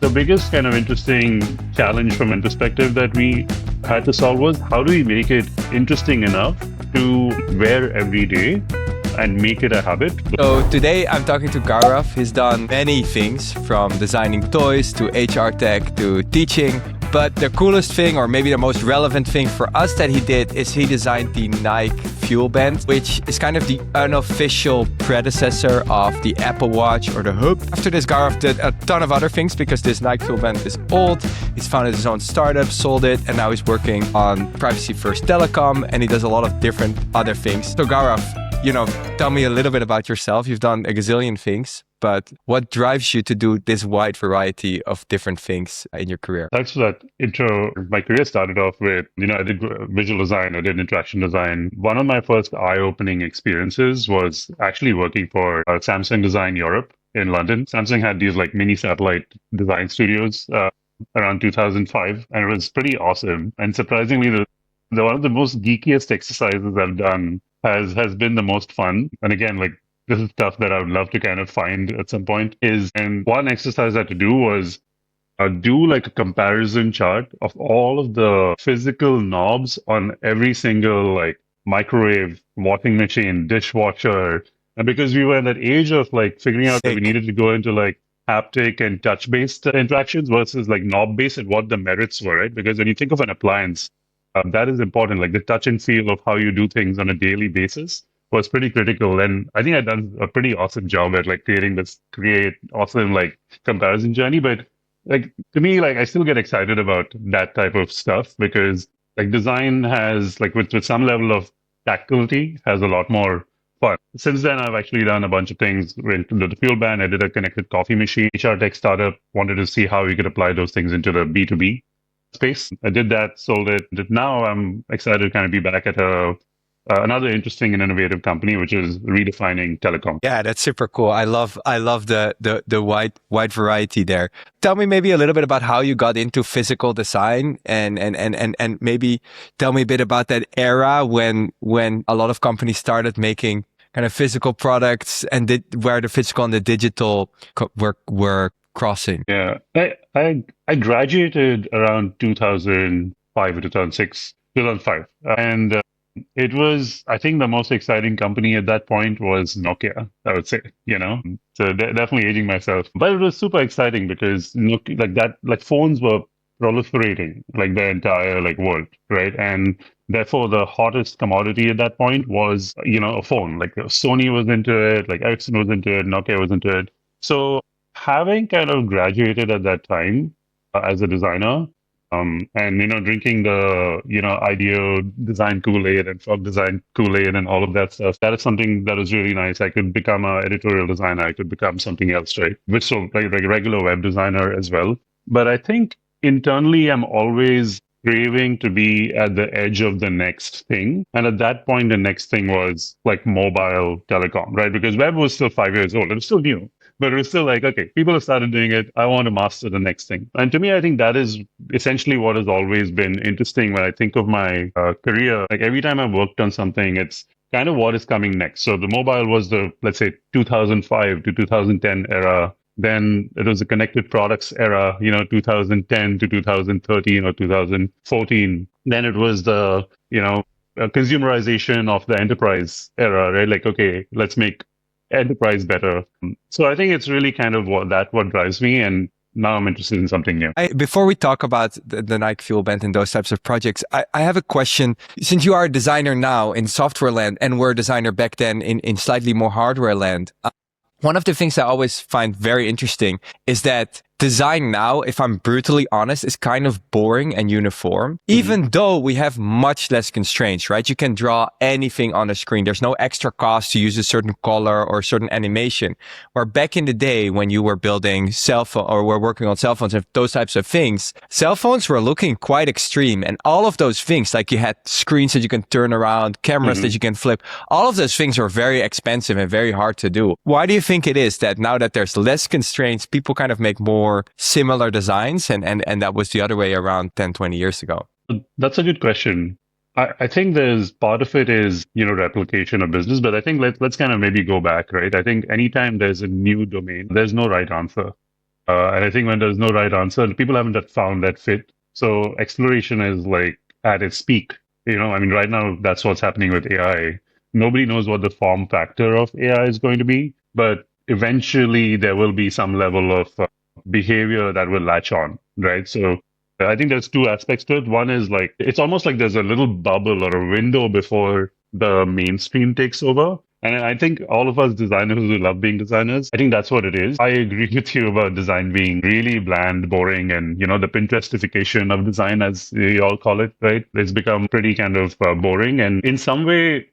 The biggest kind of interesting challenge from a perspective that we had to solve was how do we make it interesting enough to wear every day and make it a habit? So today I'm talking to Gaurabh. He's done many things from designing toys to HR tech to teaching. But the coolest thing, or maybe the most relevant thing for us that he did, is he designed the Nike Fuelband, which is kind of the unofficial predecessor of the Apple Watch or the Hub. After this, Gaurabh did a ton of other things because this Nike Fuelband is old. He's founded his own startup, sold it, and now he's working on privacy-first telecom, and he does a lot of different other things. So Gaurabh, tell me a little bit about yourself. You've done a gazillion things, but what drives you to do this wide variety of different things in your career? Thanks for that intro. My career started off with, I did visual design, I did interaction design. One of my first eye-opening experiences was actually working for Samsung Design Europe in London. Samsung had these like mini satellite design studios around 2005, and it was pretty awesome. And surprisingly, the one of the most geekiest exercises I've done has been the most fun. And again, like this is stuff that I would love to kind of find at some point. And one exercise I had to do was do like a comparison chart of all of the physical knobs on every single like microwave, washing machine, dishwasher. And because we were in that age of like figuring out that we needed to go into like haptic and touch-based interactions versus like knob-based and what the merits were, right? Because when you think of an appliance, that is important. Like the touch and feel of how you do things on a daily basis was pretty critical. And I think I've done a pretty awesome job at like creating this awesome like comparison journey. But like to me, like I still get excited about that type of stuff because like design has like with some level of tactility has a lot more fun. Since then, I've actually done a bunch of things with the Fuelband. I did a connected coffee machine. HR tech startup wanted to see how we could apply those things into the B2B space. I did that, sold it. Now I'm excited to kind of be back at another interesting and innovative company, which is redefining telecom. Yeah, that's super cool. I love the wide variety there. Tell me maybe a little bit about how you got into physical design and maybe tell me a bit about that era when a lot of companies started making kind of physical products and where the physical and the digital were crossing. Yeah, I graduated around 2005 or 2006, 2005. And it was, I think the most exciting company at that point was Nokia, I would say, So definitely aging myself. But it was super exciting because Nokia, like phones were proliferating like the entire like world, right? And therefore the hottest commodity at that point was, a phone. Like Sony was into it, like Ericsson was into it, Nokia was into it. So having kind of graduated at that time as a designer, and drinking the IDEO design Kool-Aid and Frog design Kool-Aid and all of that stuff, that is something that was really nice. I could become an editorial designer. I could become something else, right? Which so like a regular web designer as well. But I think internally, I'm always craving to be at the edge of the next thing. And at that point, the next thing was like mobile telecom, right? Because web was still 5 years old. It was still new. But it was still like, okay, people have started doing it. I want to master the next thing. And to me, I think that is essentially what has always been interesting when I think of my career. Like every time I've worked on something, it's kind of what is coming next. So the mobile was the, let's say, 2005 to 2010 era. Then it was the connected products era, 2010 to 2013 or 2014. Then it was the, consumerization of the enterprise era, right? Like, okay, let's make enterprise better. So I think it's really kind of what drives me. And now I'm interested in something new. Before we talk about the Nike Fuelband and those types of projects, I have a question. Since you are a designer now in software land and were a designer back then in slightly more hardware land, one of the things I always find very interesting is that design now, if I'm brutally honest, is kind of boring and uniform, even though we have much less constraints, right? You can draw anything on a screen. There's no extra cost to use a certain color or a certain animation. Where back in the day when you were building cell phone or were working on cell phones and those types of things, cell phones were looking quite extreme. And all of those things, like you had screens that you can turn around, cameras that you can flip, all of those things were very expensive and very hard to do. Why do you think it is that now that there's less constraints, people kind of make more similar designs and that was the other way around 10, 20 years ago? That's a good question. I think there's part of it is, replication of business, but I think let's kind of maybe go back, right? I think anytime there's a new domain, there's no right answer. And I think when there's no right answer, people haven't yet found that fit. So exploration is like at its peak. I mean, right now that's what's happening with AI. Nobody knows what the form factor of AI is going to be, but eventually there will be some level of behavior that will latch on, right? So I think there's two aspects to it. One is like it's almost like there's a little bubble or a window before the mainstream takes over. And I think all of us designers who love being designers, I think that's what it is. I agree with you about design being really bland, boring, and the Pinterestification of design, as we all call it, right? It's become pretty kind of boring. And in some way,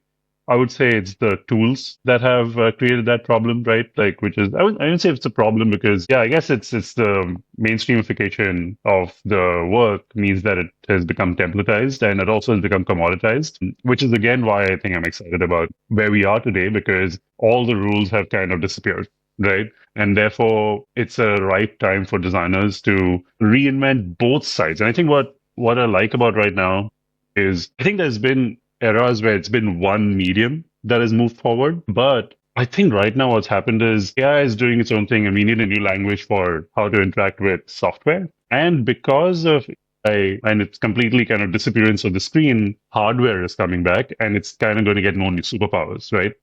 I would say it's the tools that have created that problem, right? Like, which is I wouldn't say it's a problem because, yeah, I guess it's the mainstreamification of the work means that it has become templatized and it also has become commoditized, which is again why I think I'm excited about where we are today because all the rules have kind of disappeared, right? And therefore, it's a right time for designers to reinvent both sides. And I think what I like about right now is I think there's been eras where it's been one medium that has moved forward. But I think right now what's happened is AI is doing its own thing and we need a new language for how to interact with software. And because of AI and it's completely kind of disappearing, so the screen hardware is coming back and it's kind of going to get more new superpowers, right?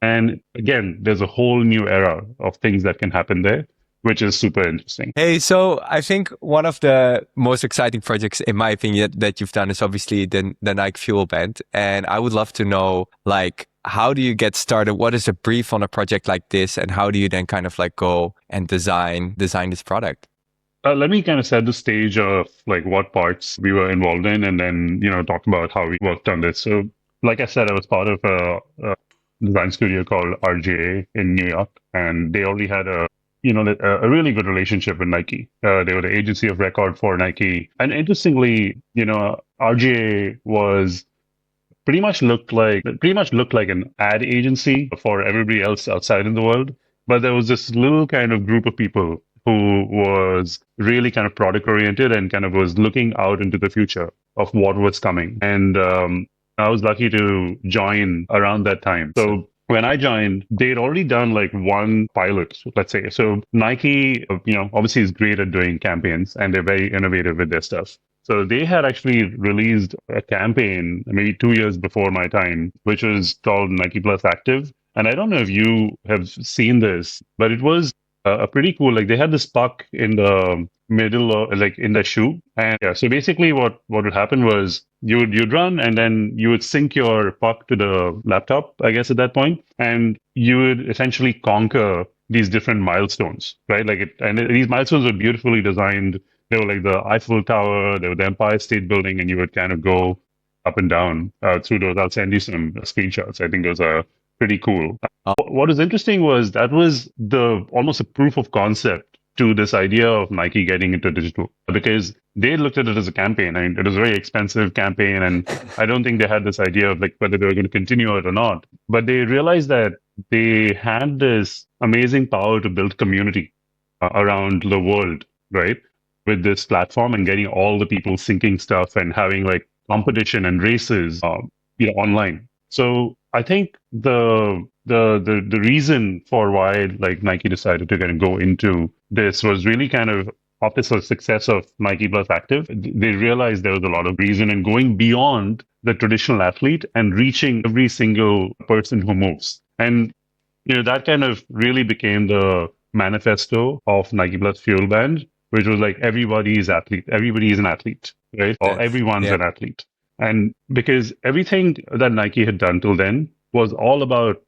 And again, there's a whole new era of things that can happen there, which is super interesting. Hey, so I think one of the most exciting projects, in my opinion, that you've done is obviously the Nike Fuelband. And I would love to know, like, how do you get started? What is a brief on a project like this? And how do you then kind of like go and design this product? Let me kind of set the stage of like what parts we were involved in, and then talk about how we worked on this. So, like I said, I was part of a design studio called RJA in New York, and they already had a really good relationship with Nike. They were the agency of record for Nike, and interestingly, RJA was pretty much looked like an ad agency for everybody else outside in the world. But there was this little kind of group of people who was really kind of product oriented and kind of was looking out into the future of what was coming. And I was lucky to join around that time. So when I joined, they'd already done like one pilot, let's say. So Nike, obviously is great at doing campaigns and they're very innovative with their stuff. So they had actually released a campaign maybe 2 years before my time, which was called Nike Plus Active. And I don't know if you have seen this, but it was a pretty cool. Like they had this puck in the middle of like in the shoe, and yeah. So basically, what would happen was you'd run, and then you would sync your puck to the laptop, I guess at that point, and you would essentially conquer these different milestones, right? These milestones were beautifully designed. They were like the Eiffel Tower, they were the Empire State Building, and you would kind of go up and down through those. I'll send you some screenshots. I think those are pretty cool. What was interesting was that was the almost a proof of concept to this idea of Nike getting into digital because they looked at it as a campaign. I mean, it was a very expensive campaign, and I don't think they had this idea of like whether they were going to continue it or not. But they realized that they had this amazing power to build community around the world, right? With this platform and getting all the people syncing stuff and having like competition and races, online. So I think the reason for why like Nike decided to kind of go into this was really kind of after the success of Nike Plus Active, they realized there was a lot of reason in going beyond the traditional athlete and reaching every single person who moves. And that kind of really became the manifesto of Nike Plus Fuel Band, which was like everybody is athlete, everybody is an athlete, right? Or everyone's an athlete. And because everything that Nike had done till then was all about,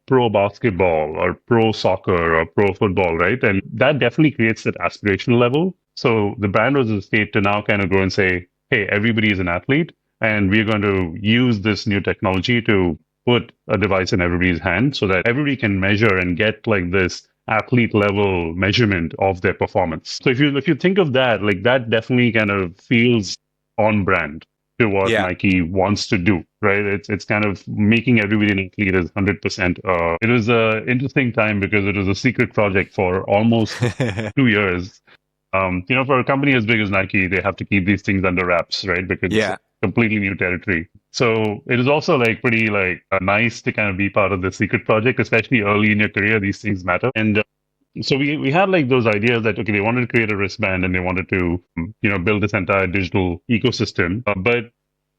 pro basketball or pro soccer or pro football, right? And that definitely creates that aspirational level. So the brand was a state to now kind of go and say, hey, everybody is an athlete, and we're going to use this new technology to put a device in everybody's hand so that everybody can measure and get like this athlete level measurement of their performance. So if you think of that, like that definitely kind of feels on brand to what Nike wants to do, right? It's kind of making everybody an athlete is 100%. It was an interesting time because it was a secret project for almost 2 years. For a company as big as Nike, they have to keep these things under wraps, right? Because it's completely new territory. So it is also like pretty like nice to kind of be part of the secret project, especially early in your career. These things matter. And So we had like those ideas that, okay, they wanted to create a wristband and they wanted to, build this entire digital ecosystem. But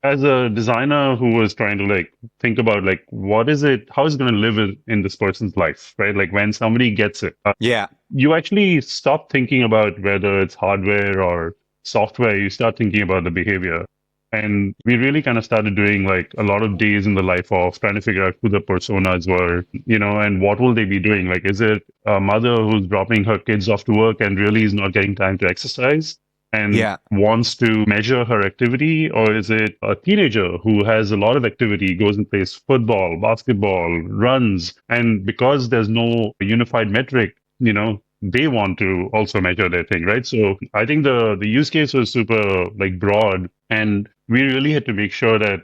as a designer who was trying to like think about like what is it, how is it going to live in this person's life, right? Like when somebody gets it, Yeah. you actually stop thinking about whether it's hardware or software. You start thinking about the behavior. And we really kind of started doing like a lot of days in the life of trying to figure out who the personas were, and what will they be doing? Like, is it a mother who's dropping her kids off to work and really is not getting time to exercise and Yeah. wants to measure her activity? Or is it a teenager who has a lot of activity, goes and plays football, basketball, runs, and because there's no unified metric, they want to also measure their thing, right? So I think the use case was super like broad, and we really had to make sure that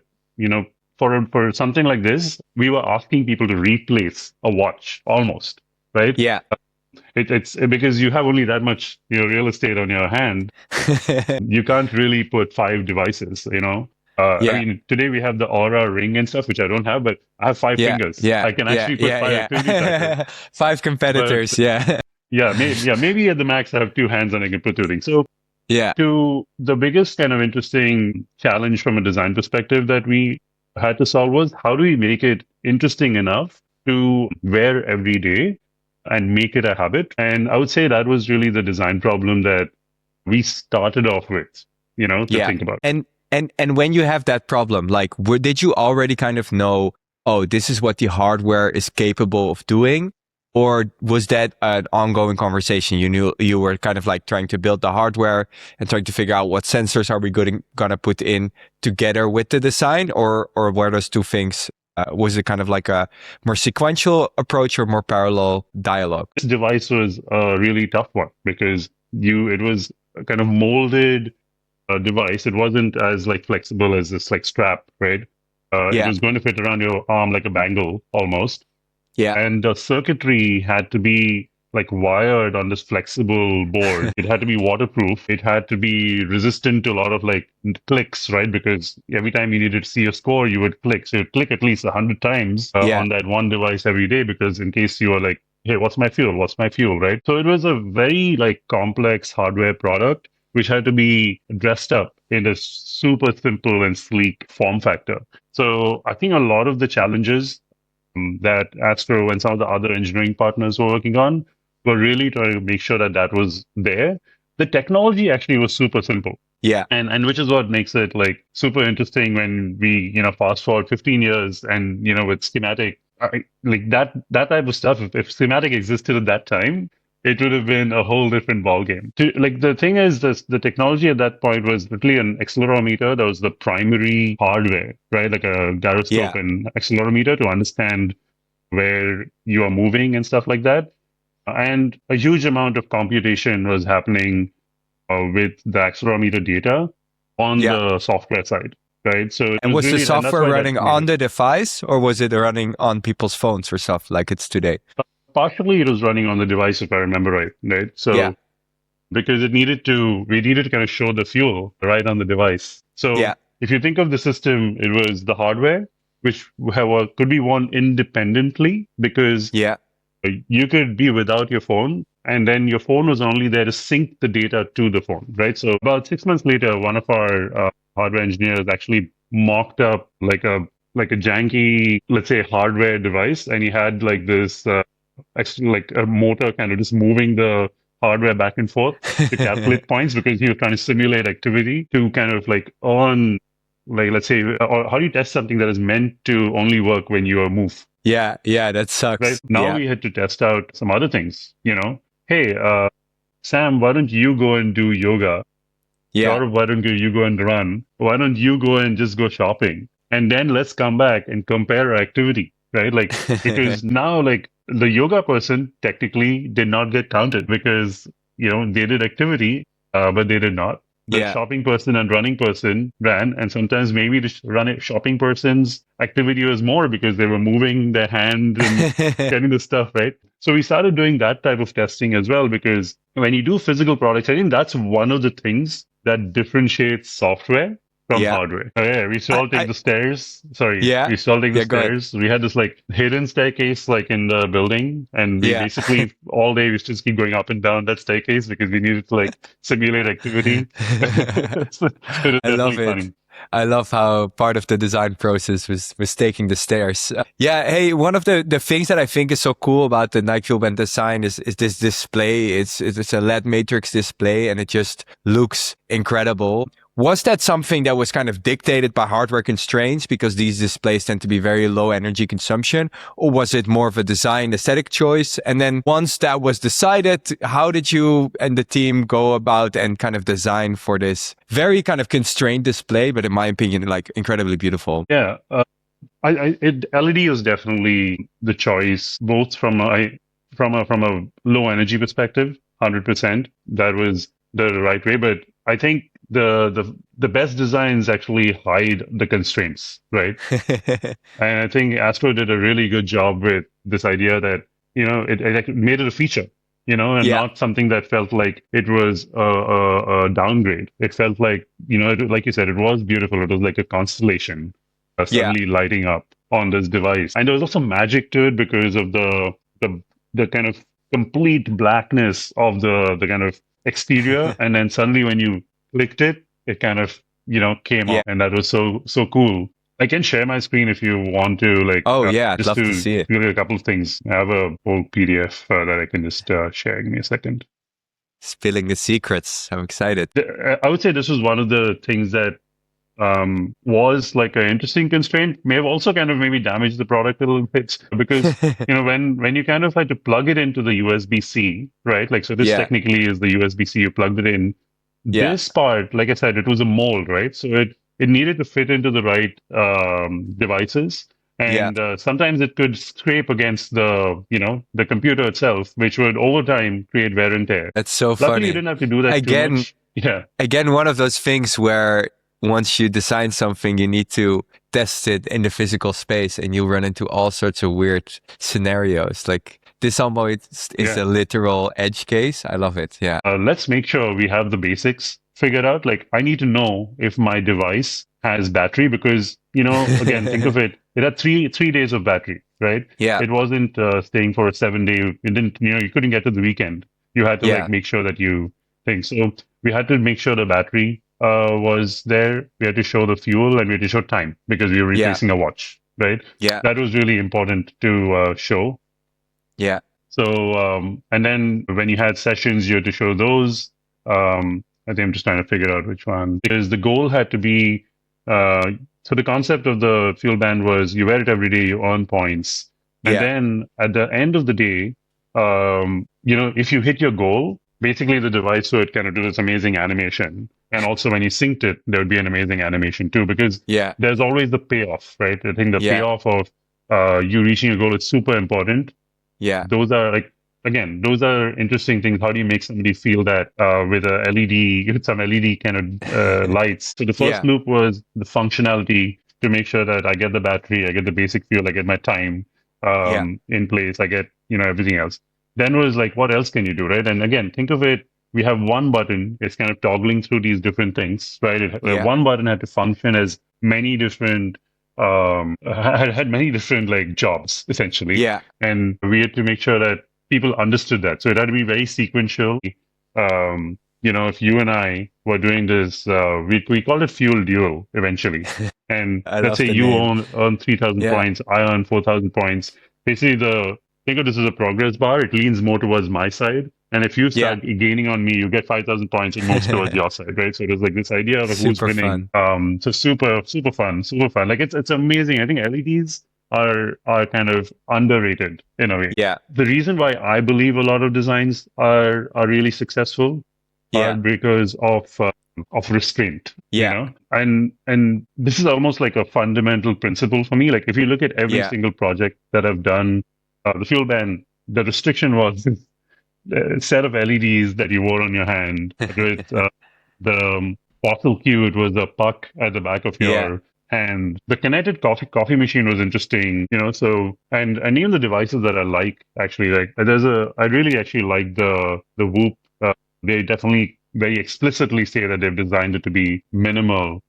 for something like this, we were asking people to replace a watch almost, right? Yeah. It's because you have only that much real estate on your hand. You can't really put five devices, I Yeah. mean, today we have the Aura ring and stuff, which I don't have, but I have five Yeah. fingers. Yeah. I can Yeah. actually put Yeah. five activity trackers. Yeah. Five But competitors. Yeah. maybe at the max I have two hands and I can put two things. So Yeah. to the biggest kind of interesting challenge from a design perspective that we had to solve was how do we make it interesting enough to wear every day and make it a habit? And I would say that was really the design problem that we started off with, to Yeah. think about. And when you have that problem, like, did you already kind of know, oh, this is what the hardware is capable of doing? Or was that an ongoing conversation? You knew you were kind of like trying to build the hardware and trying to figure out what sensors are we gonna put in together with the design, or were those two things? Was it kind of like a more sequential approach or more parallel dialogue? This device was a really tough one because it was a kind of molded device. It wasn't as like flexible as this like strap, right? It Yeah. was going to fit around your arm like a bangle almost. Yeah. And the circuitry had to be like wired on this flexible board. It had to be waterproof. It had to be resistant to a lot of like clicks, right? Because every time you needed to see a score, you would click. So you'd click at least 100 times Yeah. on that one device every day, because in case you were like, hey, what's my fuel? What's my fuel, right? So it was a very like complex hardware product, which had to be dressed up in a super simple and sleek form factor. So I think a lot of the challenges that Astro and some of the other engineering partners were working on were really trying to make sure that that was there. The technology actually was super simple. Yeah. And which is what makes it like super interesting when we, fast forward 15 years and, with Schematik, like that type of stuff. If Schematik existed at that time, it would have been a whole different ballgame. Like the thing is, the technology at that point was literally an accelerometer. That was the primary hardware, right? Like a gyroscope Yeah. and accelerometer to understand where you are moving and stuff like that. And a huge amount of computation was happening with the accelerometer data on Yeah. the software side, right? So it And was the really, and that's software why running that on the device, or was it running on people's phones or stuff like it's today? partially it was running on the device, if I remember right? So Yeah. because we needed to kind of show the fuel right on the device. So Yeah. if you think of the system, it was the hardware, which could be worn independently, because Yeah. you could be without your phone, and then your phone was only there to sync the data to the phone, right? So about 6 months later, one of our hardware engineers actually mocked up like a janky, let's say, hardware device, and he had like this like a motor kind of just moving the hardware back and forth to calculate points, because he was trying to simulate activity to kind of like earn, like, let's say, or how do you test something that is meant to only work when you move? Yeah. Yeah. That Right sucks. now, Yeah. we had to test out some other things. Hey, Sam, why don't you go and do yoga? Yeah. Gaurav, why don't you go and run? Why don't you go and just go shopping? And then let's come back and compare our activity, right? Like, because now, like, the yoga person technically did not get counted because, they did activity, but they did not. The Yeah. shopping person and running person ran, and sometimes maybe the shopping person's activity was more because they were moving their hand and getting the stuff, right? So we started doing that type of testing as well, because when you do physical products, I think that's one of the things that differentiates software from Yeah. hardware. Oh, yeah, we used to I, all take I, the stairs. Sorry, we yeah. used to all take the Yeah. Go ahead. stairs. We had this like hidden staircase like in the building, and we Yeah. basically all day we used to just keep going up and down that staircase because we needed to like simulate activity. So it was I love definitely it. funny. I love how part of the design process was taking the stairs. Yeah, hey, one of the things that I think is so cool about the Nike Fuelband design is this display. It's a LED matrix display, and it just looks incredible. Was that something that was kind of dictated by hardware constraints because these displays tend to be very low energy consumption? Or was it more of a design aesthetic choice? And then once that was decided, how did you and the team go about and kind of design for this very kind of constrained display, but in my opinion, like incredibly beautiful? Yeah, LED was definitely the choice, both from a low energy perspective, 100%. That was the right way. But I think the best designs actually hide the constraints, right? And I think Astro did a really good job with this idea that, it made it a feature, and Yeah, not something that felt like it was a downgrade. It felt like, like you said, it was beautiful. It was like a constellation yeah, suddenly lighting up on this device. And there was also magic to it because of the the kind of complete blackness of the kind of exterior. And then suddenly when you clicked it, it kind of, came yeah. up, and that was so cool. I can share my screen if you want to, like, Oh, yeah, I'd just love to to see it. show you a couple of things. I have a whole PDF that I can just share. Give me a second. Spilling the secrets. I'm excited. I would say this was one of the things that was like an interesting constraint. May have also kind of maybe damaged the product a little bit because when you kind of had to plug it into the USB-C, right? Like, so this Yeah, technically is the USB-C. You plugged it in. yeah, This part, like I said, it was a mold, right? So it needed to fit into the right devices. yeah. And sometimes it could scrape against the computer itself, which would over time create wear and tear. That's so Luckily, you funny. didn't have to do that too Again, much. Yeah. again, one of those things where once you design something, you need to test it in the physical space and you run into all sorts of weird scenarios. Like this almost is Yeah. a literal edge case. I love it. Yeah. Let's make sure we have the basics figured out. Like, I need to know if my device has battery because, again, think of it. It had three days of battery, right? Yeah. It wasn't staying for a 7 day. It didn't, you couldn't get to the weekend. You had to like Yeah. make sure that you think. So we had to make sure the battery was there. We had to show the fuel and we had to show time because we were Yeah. replacing a watch, right? Yeah. That was really important to show. Yeah. So, and then when you had sessions, you had to show those. I think I'm just trying to figure out which one. Because the goal had to be, so the concept of the fuel band was you wear it every day, you earn points. And Yeah. then at the end of the day, if you hit your goal, basically the device would kind of do this amazing animation. And also when you synced it, there would be an amazing animation too, because Yeah. there's always the payoff, right? I think the Yeah. payoff of you reaching your goal is super important. Yeah. Those are like, again, those are interesting things. How do you make somebody feel that with a LED, with some LED kind of lights? So the first Yeah. loop was the functionality to make sure that I get the battery, I get the basic fuel, I get my time Yeah. in place, I get, everything else. Then was like, what else can you do, right? And again, think of it, we have one button, it's kind of toggling through these different things, right? Yeah. One button had to function as many different had many different like jobs essentially, Yeah. and we had to make sure that people understood that. So it had to be very sequential. If you and I were doing this, we called it fuel duel eventually. And I let's love say the you name. earn 3,000 Yeah. points, I earn 4,000 points. Basically, think of this as a progress bar. It leans more towards my side. And if you Yeah. start gaining on me, you get 5,000 points. It moves towards your side, right? So it was like this idea of who's Super winning. fun. So super, super fun, super fun. Like it's amazing. I think LEDs are kind of underrated in a way. Yeah. The reason why I believe a lot of designs are really successful are Yeah. because of restraint, Yeah. and this is almost like a fundamental principle for me. Like if you look at every Yeah. single project that I've done, the fuel band, the restriction was a set of LEDs that you wore on your hand. With the fossil cue, it was a puck at the back of Yeah. your hand. The connected coffee machine was interesting, So and even the devices that I like actually like I really actually like the Whoop. They definitely very explicitly say that they've designed it to be minimal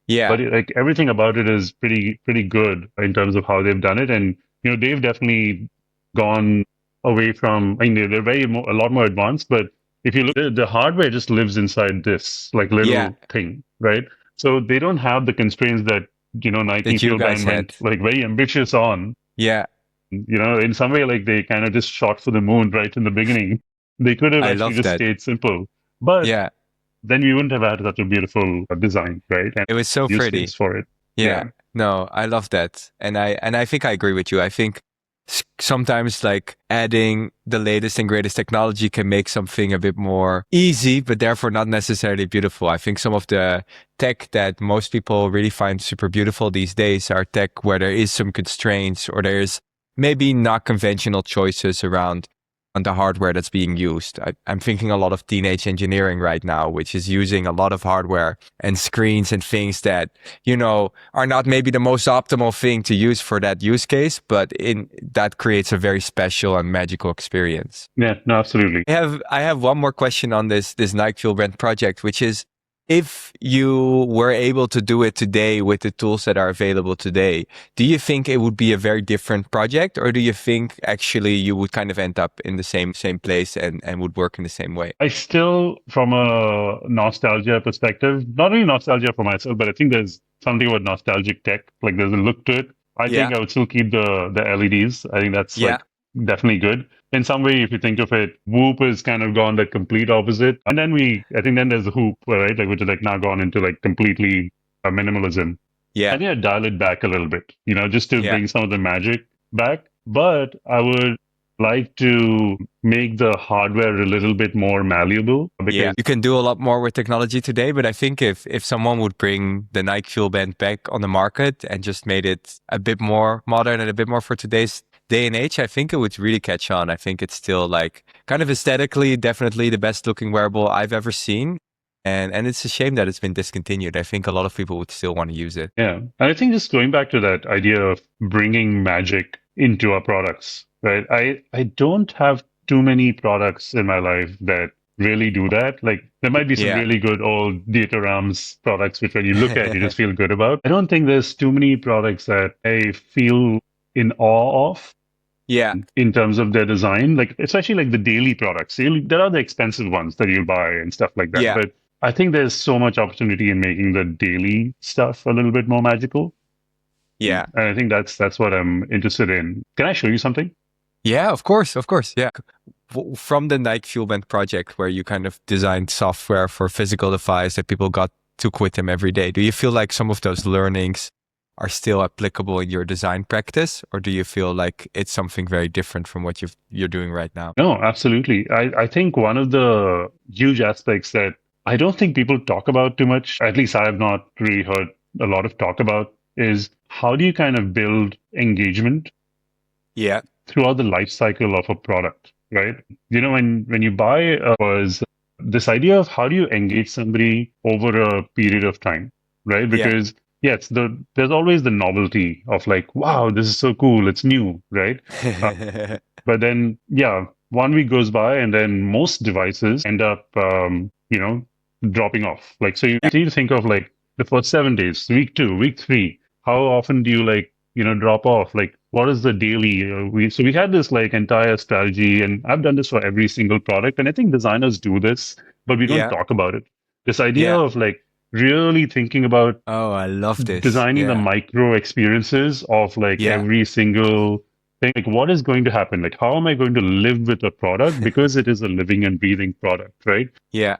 Yeah. but like everything about it is pretty good in terms of how they've done it. And they've definitely gone away from. I mean, they're a lot more advanced. But if you look, the hardware just lives inside this like Yeah. little thing, right? So they don't have the constraints that Nike That you guys Fuelband had. went like very ambitious on. Yeah. In some way, like they kind of just shot for the moon right in the beginning. They could have I actually love just that. stayed simple, but Yeah. then we wouldn't have had such a beautiful design, right? And It was so use case pretty. for it. Yeah. Yeah. No, I love that. And I think I agree with you. I think sometimes like adding the latest and greatest technology can make something a bit more easy, but therefore not necessarily beautiful. I think some of the tech that most people really find super beautiful these days are tech where there is some constraints or there's maybe not conventional choices around on the hardware that's being used. I'm thinking a lot of teenage engineering right now, which is using a lot of hardware and screens and things that, are not maybe the most optimal thing to use for that use case, but that creates a very special and magical experience. Yeah, no, absolutely. I have one more question on this Nike Fuelband project, which is if you were able to do it today with the tools that are available today, do you think it would be a very different project, or do you think actually you would kind of end up in the same place and would work in the same way? I still, from a nostalgia perspective, not only nostalgia for myself, but I think there's something about nostalgic tech. Like there's a look to it. I Yeah, think I would still keep the LEDs. I think that's yeah, like definitely good. In some way, if you think of it, Whoop has kind of gone the complete opposite. And then I think then there's the Hoop, right? Like which is like now gone into like completely minimalism. I yeah, think I'd dial it back a little bit, just to yeah. bring some of the magic back. But I would like to make the hardware a little bit more malleable Yeah, because you can do a lot more with technology today, but I think if someone would bring the Nike Fuelband back on the market and just made it a bit more modern and a bit more for today's day and age, I think it would really catch on. I think it's still like kind of aesthetically, definitely the best looking wearable I've ever seen. And it's a shame that it's been discontinued. I think a lot of people would still want to use it. yeah. And I think just going back to that idea of bringing magic into our products, right? I don't have too many products in my life that really do that. Like there might be some Yeah, really good old Dieterams products which when you look at you just feel good about. I don't think there's too many products that I feel in awe of yeah, in terms of their design, like especially like the daily products. There are the expensive ones that you'll buy and stuff like that. yeah, But I think there's so much opportunity in making the daily stuff a little bit more magical. yeah. And I think that's what I'm interested in. Can I show you something? Yeah, of course, of course. Yeah. From the Nike Fuelband project where you kind of designed software for physical device that people got to quit them every day, do you feel like some of those learnings are still applicable in your design practice, or do you feel like it's something very different from what you're doing right now? No, absolutely. I think one of the huge aspects that I don't think people talk about too much, at least I have not really heard a lot of talk about, is how do you kind of build engagement Yeah, throughout the life cycle of a product, right? When you buy was this idea of how do you engage somebody over a period of time, right? yeah, Because yes, there's always the novelty of like, wow, this is so cool, it's new, right? Uh, but then, yeah, 1 week goes by, and then most devices end up, dropping off. Like, so you yeah, need to think of like the first 7 days, week 2, week 3. How often do you like, drop off? Like, what is the daily? We had this like entire strategy, and I've done this for every single product, and I think designers do this, but we don't yeah, talk about it. This idea yeah. of like really thinking about Oh, I love this. designing the Yeah, micro experiences of like yeah, every single thing. Like, what is going to happen? Like, how am I going to live with a product because it is a living and breathing product, right? yeah,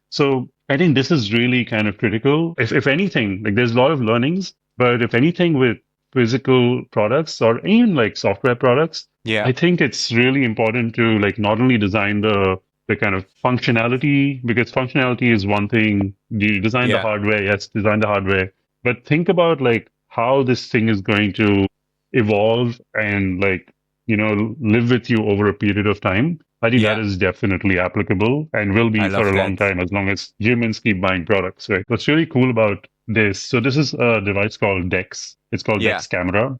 So I think this is really kind of critical. If anything, like there's a lot of learnings, but if anything with physical products or even like software products, yeah, I think it's really important to like not only design the kind of functionality, because functionality is one thing. You design the yeah, hardware, yes, design the hardware, but think about like how this thing is going to evolve and like, live with you over a period of time. I think that yeah. is definitely applicable and will I be for love a long that. time as long as humans keep buying products, right? What's really cool about this, so this is a device called Dex. It's called Yeah, Dex Camera.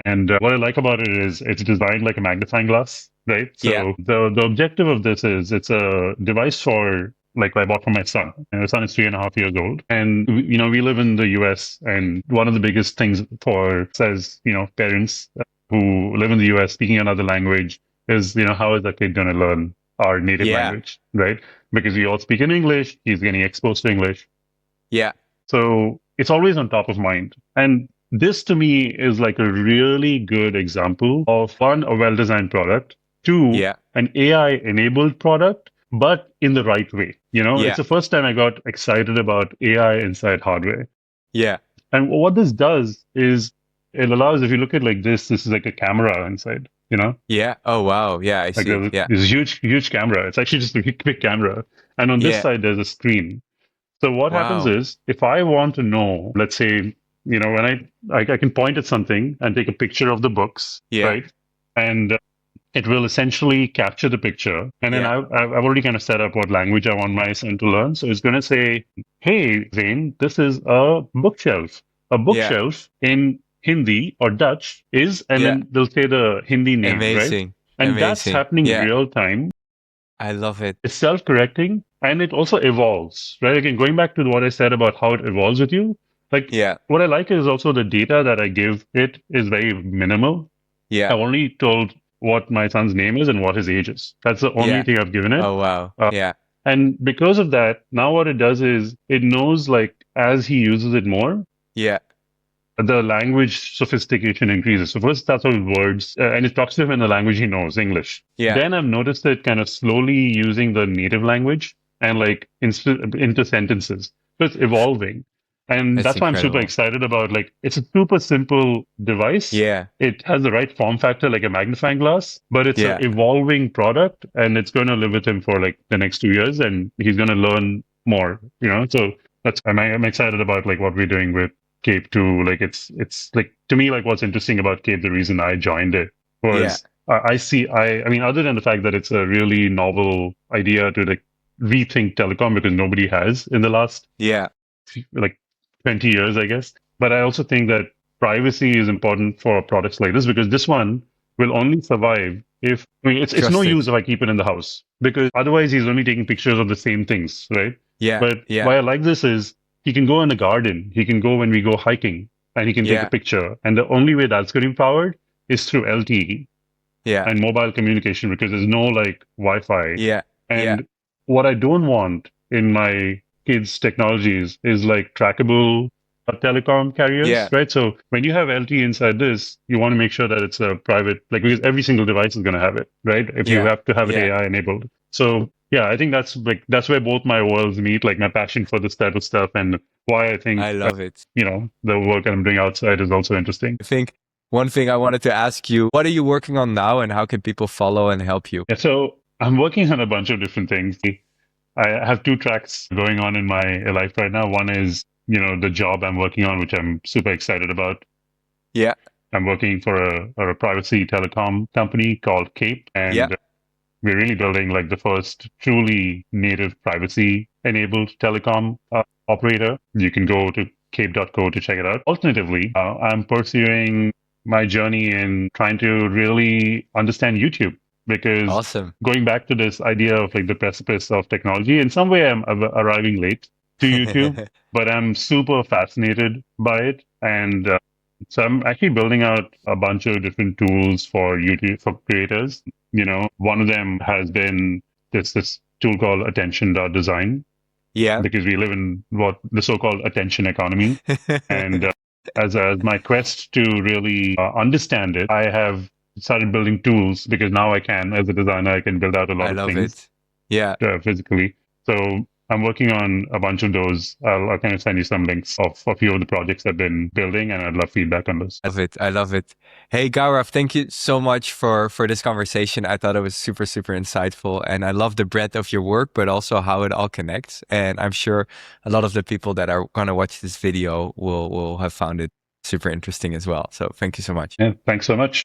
And what I like about it is it's designed like a magnifying glass, right? yeah, So the objective of this is it's a device for like I bought for my son. And my son is 3.5 years old. And, we live in the US. And one of the biggest things for, says, parents who live in the US speaking another language is, how is that kid going to learn our native Yeah. language, right? Because we all speak in English. He's getting exposed to English. Yeah. So it's always on top of mind. And this to me is like a really good example of one, a well-designed product, two, Yeah. an AI-enabled product, but in the right way. It's Yeah. the first time I got excited about AI inside hardware. Yeah. And what this does is it allows, if you look at like this is like a camera inside, Yeah. Oh, wow. Yeah, I like see. Yeah. this huge, huge camera. It's actually just a big camera. And on this Yeah. side, there's a screen. So what happens Wow. is, if I want to know, let's say, when I can point at something and take a picture of the books, Yeah. right? And it will essentially capture the picture. And then Yeah. I've already kind of set up what language I want my son to learn. So it's going to say, hey, Zane, this is a bookshelf. A Yeah. bookshelf in Hindi or Dutch is, and Yeah. then they'll say the Hindi name, right? Amazing. And that's Amazing. happening Yeah. real time. I love it. It's self-correcting and it also evolves, right? Again, going back to what I said about how it evolves with you, like Yeah. what I like is also the data that I give it is very minimal. Yeah. I've only told what my son's name is and what his age is. That's the only Yeah. thing I've given it. Oh, wow. Uh, Yeah. And because of that, now what it does is it knows like as he uses it more, Yeah. the language sophistication increases. So first starts with words, and it talks to him in the language he knows, English. Yeah. Then I've noticed it kind of slowly using the native language and like into sentences. So it's evolving. And That's that's why I'm super incredible. excited about like, it's a super simple device. Yeah. It has the right form factor, like a magnifying glass, but it's Yeah. an evolving product and it's going to live with him for like the next 2 years and he's going to learn more, So I'm excited about like what we're doing with Cape too. Like it's like to me like what's interesting about Cape, the reason I joined it was I mean other than the fact that it's a really novel idea to like rethink telecom because nobody has in the last Yeah. like 20 years, I guess. But I also think that privacy is important for products like this because this one will only survive if it's no Trusted. use if I keep it in the house because otherwise he's only taking pictures of the same things, right? Yeah. But Yeah. why I like this is he can go in the garden, he can go when we go hiking, and he can take Yeah. a picture. And the only way that's getting powered is through LTE Yeah. and mobile communication because there's no like Wi-Fi. Yeah. And Yeah. what I don't want in my kids' technologies is like trackable telecom carriers, Yeah. right? So when you have LTE inside this, you want to make sure that it's a private, like because every single device is going to have it, right? If you Yeah. have to have it Yeah. AI enabled. So yeah, I think that's where both my worlds meet, like my passion for this type of stuff and why I think I love it. the work I'm doing outside is also interesting. I think one thing I wanted to ask you, what are you working on now and how can people follow and help you? Yeah, so I'm working on a bunch of different things. I have two tracks going on in my life right now. One is, the job I'm working on, which I'm super excited about. Yeah. I'm working for a privacy telecom company called Cape, and Yeah. we're really building like the first truly native privacy enabled telecom operator. You can go to cape.co to check it out. Alternatively, I'm pursuing my journey in trying to really understand YouTube because Awesome. going back to this idea of like the precipice of technology, in some way I'm arriving late to YouTube, but I'm super fascinated by it. And so I'm actually building out a bunch of different tools for YouTube for creators. One of them has been this tool called attention.design Yeah. because we live in what the so-called attention economy. And as my quest to really understand it, I have started building tools because now I can, as a designer, I can build out a lot I of love things it. Yeah. physically. So I'm working on a bunch of those. I'll kind of send you some links of a few of the projects I've been building, and I'd love feedback on those. I love it. I love it. Hey, Gaurav, thank you so much for this conversation. I thought it was super, super insightful. And I love the breadth of your work, but also how it all connects. And I'm sure a lot of the people that are going to watch this video will have found it super interesting as well. So thank you so much. Yeah, thanks so much.